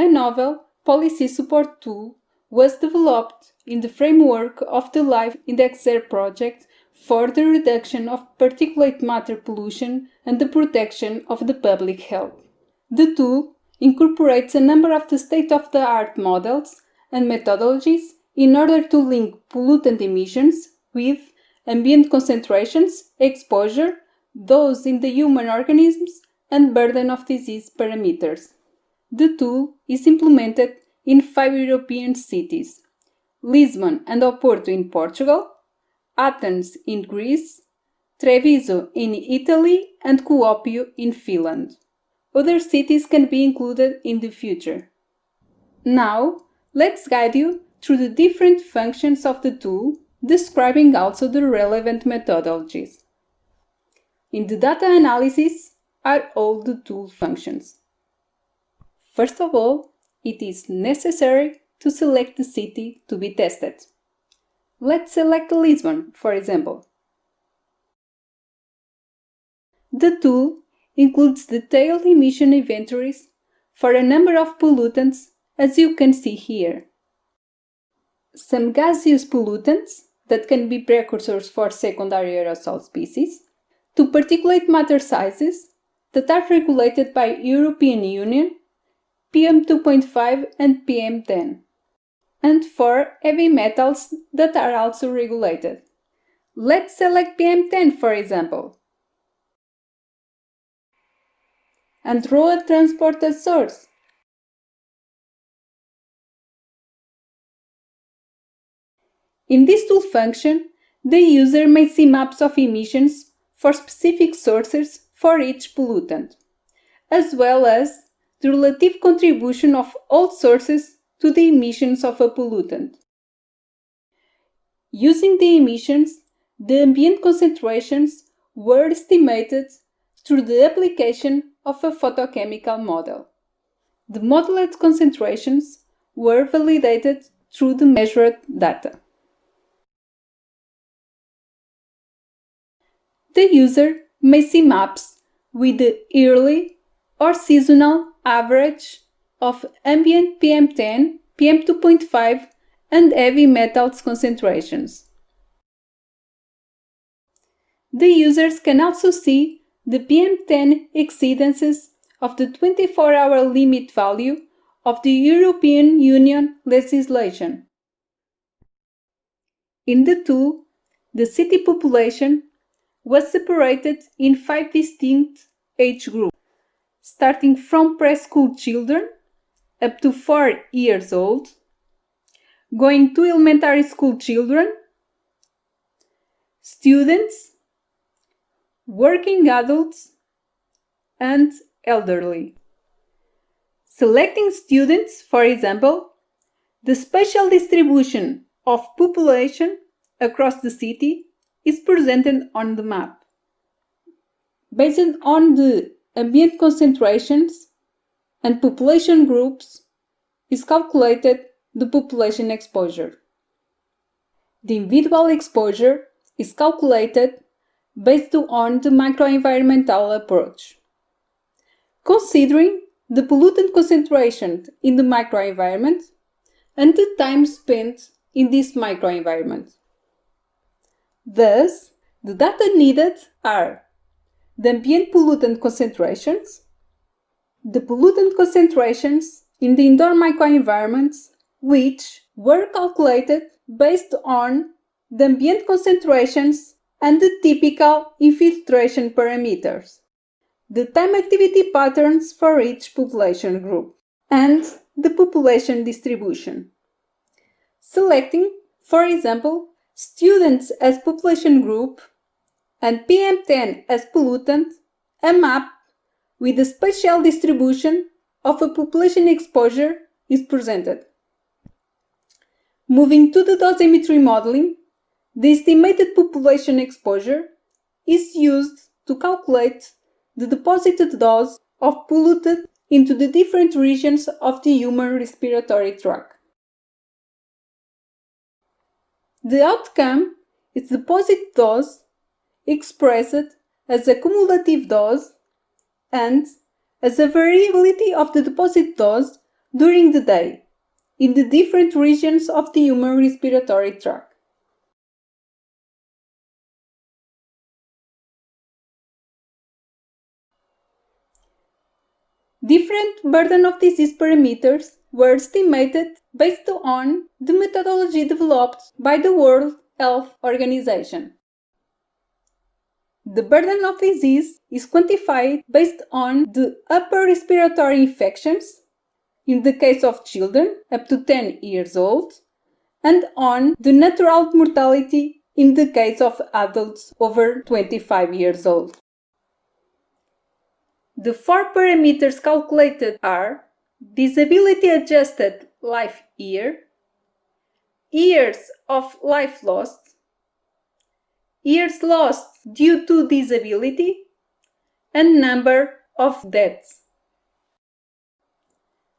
A novel policy support tool was developed in the framework of the Life Indexer project for the reduction of particulate matter pollution and the protection of the public health. The tool incorporates a number of the state-of-the-art models and methodologies in order to link pollutant emissions with ambient concentrations, exposure, dose in the human organisms, and burden of disease parameters. The tool is implemented in 5 European cities: Lisbon and Oporto in Portugal, Athens in Greece, Treviso in Italy, and Kuopio in Finland. Other cities can be included in the future. Now, let's guide you through the different functions of the tool, describing also the relevant methodologies. In the data analysis are all the tool functions. First of all, it is necessary to select the city to be tested. Let's select Lisbon, for example. The tool includes detailed emission inventories for a number of pollutants, as you can see here. Some gaseous pollutants that can be precursors for secondary aerosol species, to particulate matter sizes that are regulated by European Union, PM2.5 and PM10, and for heavy metals that are also regulated. Let's select PM10, for example, and road transport as source. In this tool function, the user may see maps of emissions for specific sources for each pollutant, as well as the relative contribution of all sources to the emissions of a pollutant. Using the emissions, the ambient concentrations were estimated through the application of a photochemical model. The modeled concentrations were validated through the measured data. The user may see maps with the yearly or seasonal average of ambient PM10, PM2.5, and heavy metals concentrations. The users can also see the PM10 exceedances of the 24-hour limit value of the European Union legislation. In the tool, the city population was separated in 5 distinct age groups, starting from preschool children up to 4 years old, going to elementary school children, students, working adults, and elderly. Selecting students, for example, the spatial distribution of population across the city is presented on the map. Based on the ambient concentrations and population groups is calculated the population exposure. The individual exposure is calculated based on the microenvironmental approach, considering the pollutant concentration in the microenvironment and the time spent in this microenvironment. Thus, the data needed are the ambient pollutant concentrations, the pollutant concentrations in the indoor microenvironments, which were calculated based on the ambient concentrations and the typical infiltration parameters, the time activity patterns for each population group, and the population distribution. Selecting, for example, students as population group and PM10 as pollutant, a map with the spatial distribution of a population exposure is presented. Moving to the dosimetry modeling, the estimated population exposure is used to calculate the deposited dose of pollutant into the different regions of the human respiratory tract. The outcome is the deposit dose expressed as a cumulative dose and as a variability of the deposit dose during the day in the different regions of the human respiratory tract. Different burden of disease parameters were estimated based on the methodology developed by the World Health Organization. The burden of disease is quantified based on the upper respiratory infections, in the case of children up to 10 years old, and on the natural mortality in the case of adults over 25 years old. The 4 parameters calculated are disability adjusted life year, years of life lost, years lost due to disability, and number of deaths.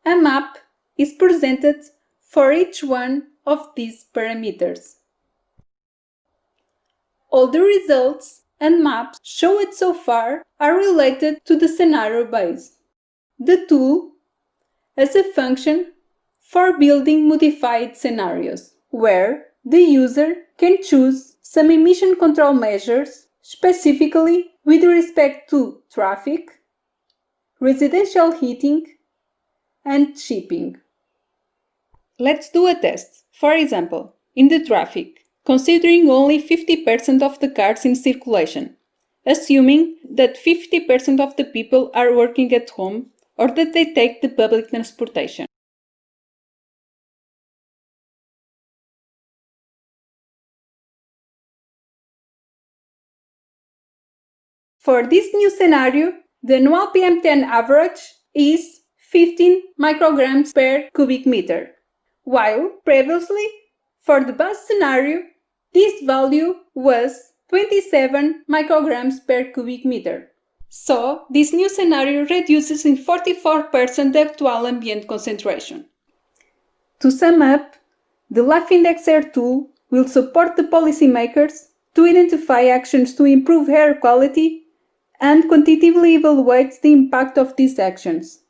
A map is presented for each one of these parameters. All the results and maps shown so far are related to the scenario base. The tool has a function for building modified scenarios, where the user can choose some emission control measures specifically with respect to traffic, residential heating, and shipping. Let's do a test. For example, in the traffic, considering only 50% of the cars in circulation, assuming that 50% of the people are working at home or that they take the public transportation. For this new scenario, the annual PM10 average is 15 micrograms per cubic meter, while previously, for the bus scenario, this value was 27 micrograms per cubic meter. So, this new scenario reduces in 44% the actual ambient concentration. To sum up, the Life Index Air tool will support the policymakers to identify actions to improve air quality and quantitatively evaluate the impact of these actions.